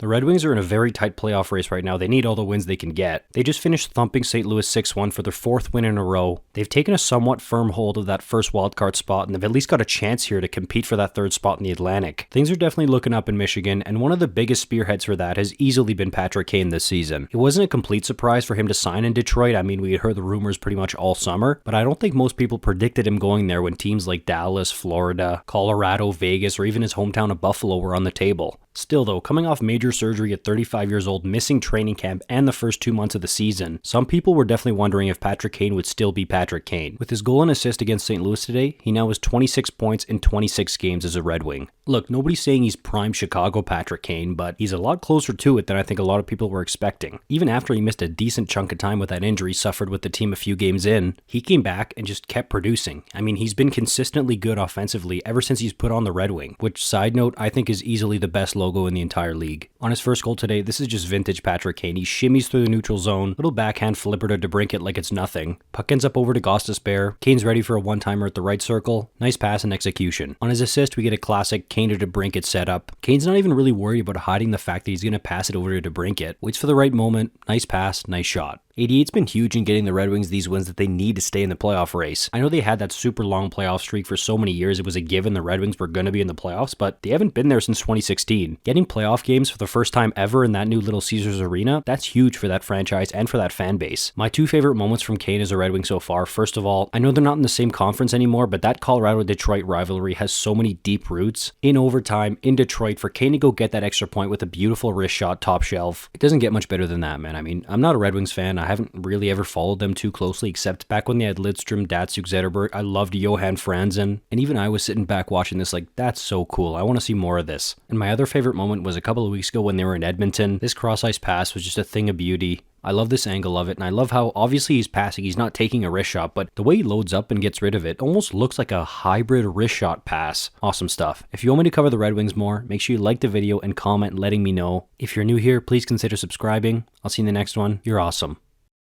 The Red Wings are in a very tight playoff race right now. They need all the wins they can get. They just finished thumping St. Louis 6-1 for their 4th win in a row. They've taken a somewhat firm hold of that first wildcard spot, and they've at least got a chance here to compete for that 3rd spot in the Atlantic. Things are definitely looking up in Michigan, and one of the biggest spearheads for that has easily been Patrick Kane this season. It wasn't a complete surprise for him to sign in Detroit. I mean, we had heard the rumors pretty much all summer, but I don't think most people predicted him going there when teams like Dallas, Florida, Colorado, Vegas, or even his hometown of Buffalo were on the table. Still though, coming off major surgery at 35 years old, missing training camp and the first 2 months of the season, some people were definitely wondering if Patrick Kane would still be Patrick Kane. With his goal and assist against St. Louis today, he now has 26 points in 26 games as a Red Wing. Look, nobody's saying he's prime Chicago Patrick Kane, but he's a lot closer to it than I think a lot of people were expecting. Even after he missed a decent chunk of time with that injury suffered with the team a few games in, he came back and just kept producing. I mean, he's been consistently good offensively ever since he's put on the Red Wing, which, side note, I think is easily the best logo in the entire league. On his first goal today, this is just vintage Patrick Kane. He shimmies through the neutral zone, little backhand flipper to DeBrincat like it's nothing. Puck ends up over to Gostisbehere. Kane's ready for a one-timer at the right circle. Nice pass and execution. On his assist, we get a classic Kane to DeBrincat setup. Kane's not even really worried about hiding the fact that he's going to pass it over to DeBrincat. Waits for the right moment. Nice pass, nice shot. 88's been huge in getting the Red Wings these wins that they need to stay in the playoff race. I know they had that super long playoff streak for so many years, it was a given the Red Wings were going to be in the playoffs, but they haven't been there since 2016. Getting playoff games for the first time ever in that new little Caesars Arena, that's huge for that franchise and for that fan base. My 2 favorite moments from Kane as a Red Wing so far, first of all, I know they're not in the same conference anymore, but that Colorado-Detroit rivalry has so many deep roots. In overtime, in Detroit, for Kane to go get that extra point with a beautiful wrist shot top shelf, it doesn't get much better than that, man. I mean, I'm not a Red Wings fan. I haven't really ever followed them too closely, except back when they had Lidstrom, Datsuk, Zetterberg. I loved Johan Franzen, and even I was sitting back watching this like, that's so cool. I want to see more of this. And my other favorite moment was a couple of weeks ago when they were in Edmonton. This cross-ice pass was just a thing of beauty. I love this angle of it, and I love how obviously he's passing, he's not taking a wrist shot, but the way he loads up and gets rid of it almost looks like a hybrid wrist shot pass. Awesome stuff. If you want me to cover the Red Wings more, make sure you like the video and comment letting me know. If you're new here, please consider subscribing. I'll see you in the next one. You're awesome.